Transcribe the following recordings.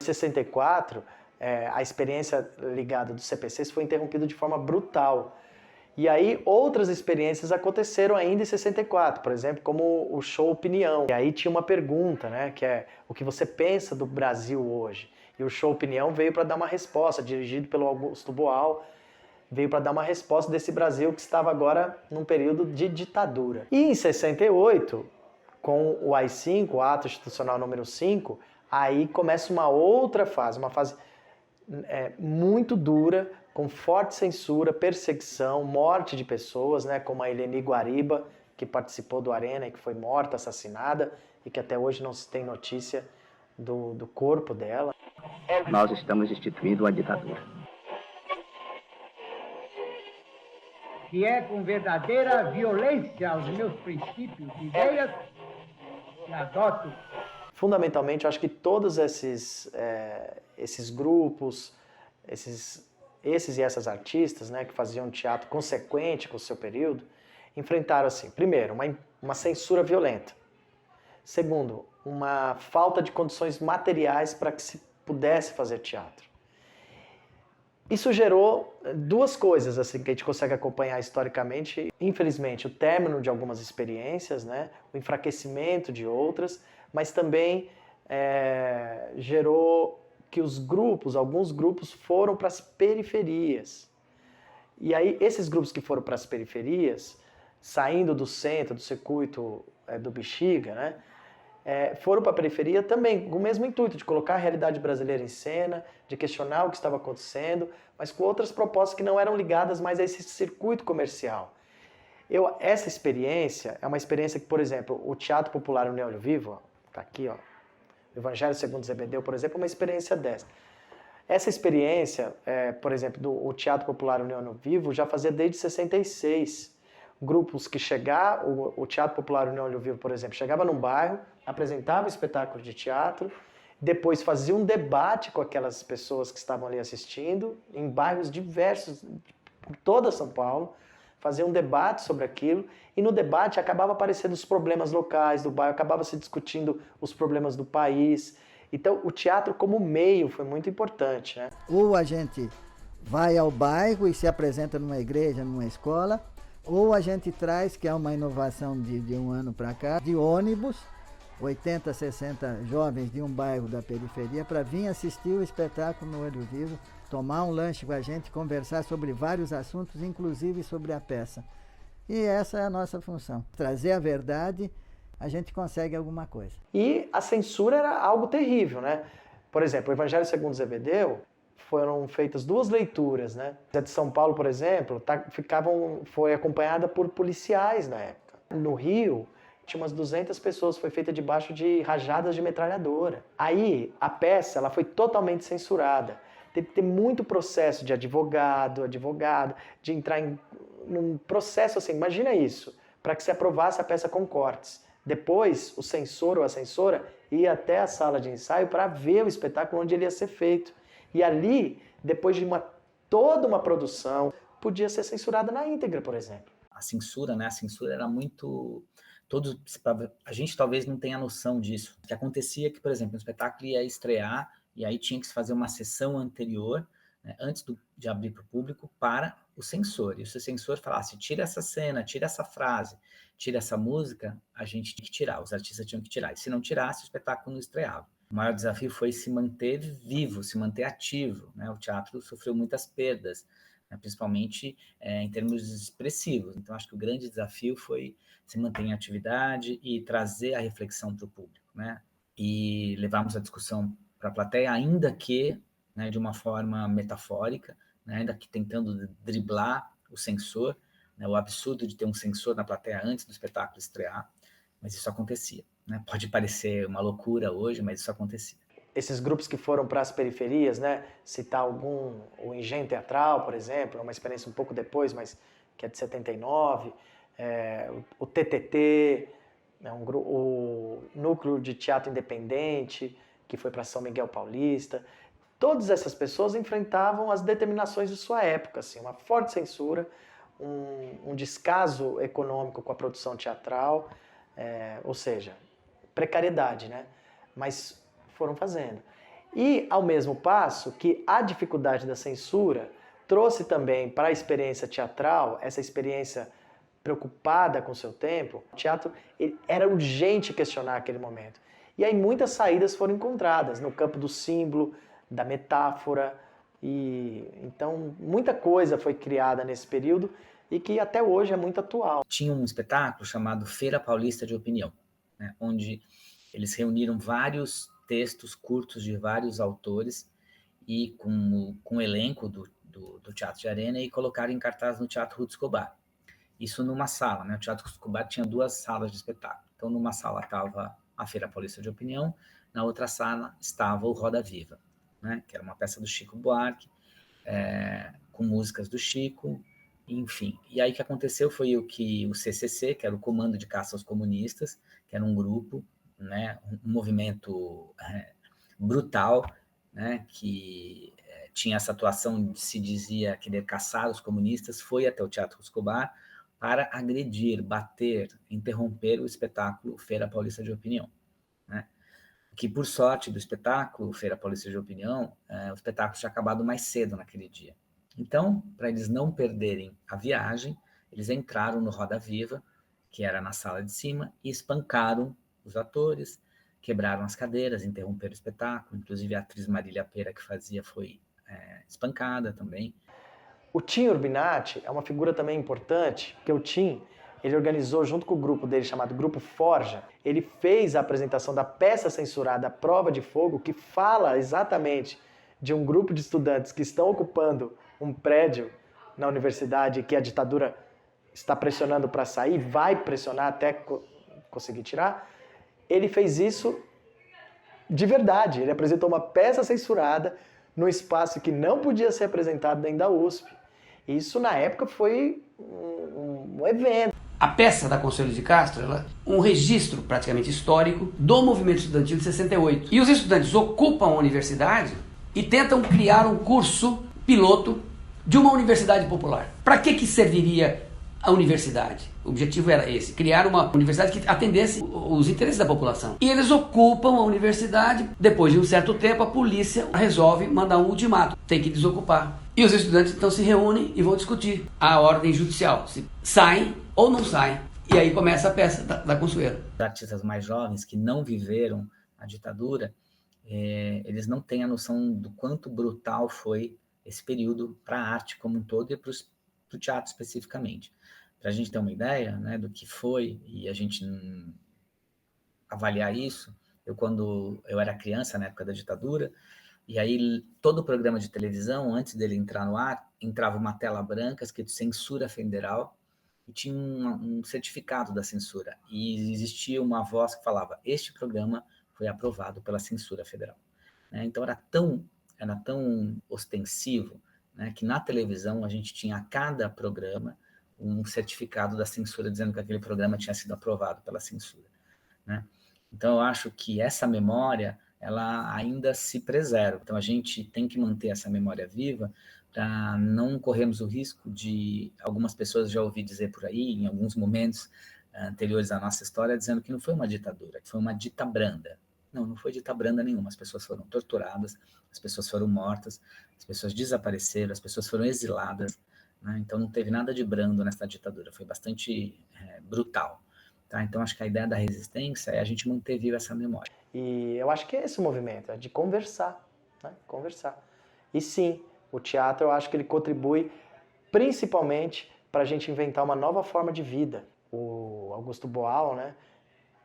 Em 64, a experiência ligada dos CPCs foi interrompida de forma brutal. E aí outras experiências aconteceram ainda em 64, por exemplo, como o show Opinião. E aí tinha uma pergunta, né, que é o que você pensa do Brasil hoje? E o show Opinião veio para dar uma resposta, dirigido pelo Augusto Boal, veio para dar uma resposta desse Brasil que estava agora num período de ditadura. E em 68, com o AI-5, o Ato Institucional número 5, aí começa uma outra fase, uma fase muito dura, com forte censura, perseguição, morte de pessoas, né, como a Eleni Guariba, que participou do Arena e que foi morta, assassinada, e que até hoje não se tem notícia do corpo dela. Nós estamos instituindo uma ditadura. Que é com verdadeira violência aos meus princípios e ideias que adoto. Fundamentalmente, eu acho que todos esses grupos, esses e essas artistas, né, que faziam teatro consequente com o seu período, enfrentaram, assim, primeiro, uma censura violenta. Segundo, uma falta de condições materiais para que se pudesse fazer teatro. Isso gerou duas coisas assim que a gente consegue acompanhar historicamente. Infelizmente, o término de algumas experiências, né, o enfraquecimento de outras, mas também gerou que alguns grupos foram para as periferias. E aí, esses grupos que foram para as periferias, saindo do centro, do circuito do Bexiga, né, foram para a periferia também com o mesmo intuito de colocar a realidade brasileira em cena, de questionar o que estava acontecendo, mas com outras propostas que não eram ligadas mais a esse circuito comercial. Essa experiência é uma experiência que, por exemplo, o Teatro Popular União Olho Vivo, está aqui, ó, o Evangelho segundo Zebedeu, por exemplo, é uma experiência dessa. Essa experiência, por exemplo, do Teatro Popular União Olho Vivo já fazia desde 66. Grupos que o Teatro Popular União Olho Vivo, por exemplo, chegava num bairro, apresentava um espetáculo de teatro, depois fazia um debate com aquelas pessoas que estavam ali assistindo, em bairros diversos, por toda São Paulo, fazia um debate sobre aquilo, e no debate acabava aparecendo os problemas locais do bairro, acabava se discutindo os problemas do país. Então, o teatro como meio foi muito importante, né? Ou a gente vai ao bairro e se apresenta numa igreja, numa escola, ou a gente traz, que é uma inovação de um ano para cá, de ônibus, 80, 60 jovens de um bairro da periferia, para vir assistir o espetáculo no Olho Vivo, tomar um lanche com a gente, conversar sobre vários assuntos, inclusive sobre a peça. E essa é a nossa função, trazer a verdade, a gente consegue alguma coisa. E a censura era algo terrível, né? Por exemplo, o Evangelho segundo Zebedeu, foram feitas duas leituras, né? A de São Paulo, por exemplo, foi acompanhada por policiais na época. No Rio, tinha umas 200 pessoas, foi feita debaixo de rajadas de metralhadora. Aí, a peça ela foi totalmente censurada. Teve que ter muito processo de advogado, de entrar num processo assim, imagina isso, para que se aprovasse a peça com cortes. Depois, o censor ou a censora ia até a sala de ensaio para ver o espetáculo onde ele ia ser feito. E ali, depois de toda uma produção, podia ser censurada na íntegra, por exemplo. A censura, né? A censura era muito... a gente talvez não tenha noção disso. O que acontecia é que, por exemplo, um espetáculo ia estrear e aí tinha que se fazer uma sessão anterior, né, antes de abrir para o público, para o censor. E se o censor falasse, tira essa cena, tira essa frase, tira essa música, a gente tinha que tirar, os artistas tinham que tirar. E se não tirasse, o espetáculo não estreava. O maior desafio foi se manter vivo, se manter ativo, né? O teatro sofreu muitas perdas, né? Principalmente em termos expressivos. Então, acho que o grande desafio foi se manter em atividade e trazer a reflexão para o público, né? E levarmos a discussão para a plateia, ainda que, né, de uma forma metafórica, né, ainda que tentando driblar o censor, né, o absurdo de ter um censor na plateia antes do espetáculo estrear, mas isso acontecia. Né? Pode parecer uma loucura hoje, mas isso acontecia. Esses grupos que foram para as periferias, né, citar o Engenho Teatral, por exemplo, é uma experiência um pouco depois, mas que é de 79, o TTT, né, o Núcleo de Teatro Independente, que foi para São Miguel Paulista. Todas essas pessoas enfrentavam as determinações de sua época, assim, uma forte censura, um descaso econômico com a produção teatral, ou seja, precariedade, né? Mas foram fazendo. E, ao mesmo passo, que a dificuldade da censura trouxe também para a experiência teatral, essa experiência preocupada com o seu tempo, o teatro era urgente questionar aquele momento. E aí muitas saídas foram encontradas no campo do símbolo, da metáfora, e então muita coisa foi criada nesse período e que até hoje é muito atual. Tinha um espetáculo chamado Feira Paulista de Opinião, né, onde eles reuniram vários textos curtos de vários autores e com o elenco do Teatro de Arena e colocaram em cartaz no Teatro Ruth Escobar. Isso numa sala, né? O Teatro Ruth Escobar tinha 2 salas de espetáculo. Então, numa sala estava a Feira Paulista de Opinião, na outra sala estava o Roda Viva, né? Que era uma peça do Chico Buarque, com músicas do Chico, enfim. E aí o que aconteceu foi que o CCC, que era o Comando de Caça aos Comunistas, que era um grupo, né? Um movimento brutal, né? Que tinha essa atuação de se dizia querer caçar os comunistas, foi até o Teatro Escobar para agredir, bater, interromper o espetáculo Feira Paulista de Opinião, né? Que, por sorte do espetáculo Feira Paulista de Opinião, o espetáculo tinha acabado mais cedo naquele dia. Então, para eles não perderem a viagem, eles entraram no Roda Viva, que era na sala de cima, e espancaram os atores, quebraram as cadeiras, interromperam o espetáculo, inclusive a atriz Marília Pera, que fazia, foi espancada também. O Tim Urbinati é uma figura também importante, porque o Tim, ele organizou junto com o grupo dele chamado Grupo Forja, ele fez a apresentação da peça censurada Prova de Fogo, que fala exatamente de um grupo de estudantes que estão ocupando um prédio na universidade que a ditadura está pressionando para sair, vai pressionar até conseguir tirar. Ele fez isso de verdade, ele apresentou uma peça censurada num espaço que não podia ser apresentado dentro da USP. Isso, na época, foi um evento. A peça da Conselho de Castro é um registro praticamente histórico do movimento estudantil de 68. E os estudantes ocupam a universidade e tentam criar um curso piloto de uma universidade popular. Para que serviria a universidade? O objetivo era esse, criar uma universidade que atendesse os interesses da população. E eles ocupam a universidade, depois de um certo tempo a polícia resolve mandar um ultimato, tem que desocupar. E os estudantes então se reúnem e vão discutir a ordem judicial, se saem ou não saem. E aí começa a peça da Consuelo. Os artistas mais jovens que não viveram a ditadura, eles não têm a noção do quanto brutal foi esse período para a arte como um todo e para o teatro especificamente. Para a gente ter uma ideia, né, do que foi e a gente avaliar isso, quando eu era criança, na época da ditadura, e aí todo o programa de televisão, antes dele entrar no ar, entrava uma tela branca escrito censura federal e tinha um certificado da censura. E existia uma voz que falava, este programa foi aprovado pela censura federal. Né? Então era tão ostensivo, né, que na televisão a gente tinha a cada programa um certificado da censura dizendo que aquele programa tinha sido aprovado pela censura, né? Então eu acho que essa memória ela ainda se preserva. Então a gente tem que manter essa memória viva para não corrermos o risco de algumas pessoas já ouvi dizer por aí em alguns momentos anteriores à nossa história dizendo que não foi uma ditadura, que foi uma ditabranda. Não foi ditabranda nenhuma. As pessoas foram torturadas, as pessoas foram mortas, as pessoas desapareceram, as pessoas foram exiladas. Né? Então não teve nada de brando nessa ditadura, foi bastante brutal. Tá? Então acho que a ideia da resistência é a gente manter viva essa memória. E eu acho que é esse o movimento, é de conversar, né? Conversar. E sim, o teatro eu acho que ele contribui principalmente para a gente inventar uma nova forma de vida. O Augusto Boal, né,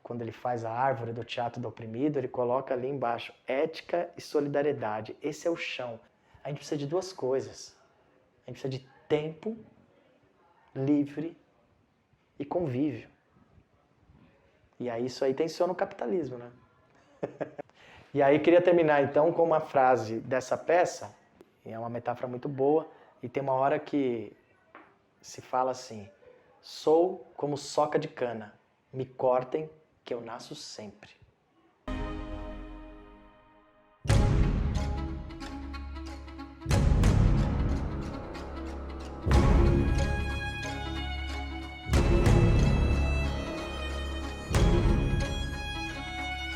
quando ele faz a árvore do teatro do oprimido, ele coloca ali embaixo ética e solidariedade. Esse é o chão. A gente precisa de 2 coisas. A gente precisa de tempo livre e convívio. E aí isso aí tensiona o capitalismo, né? E aí queria terminar então com uma frase dessa peça, e é uma metáfora muito boa, e tem uma hora que se fala assim: sou como soca de cana, me cortem que eu nasço sempre.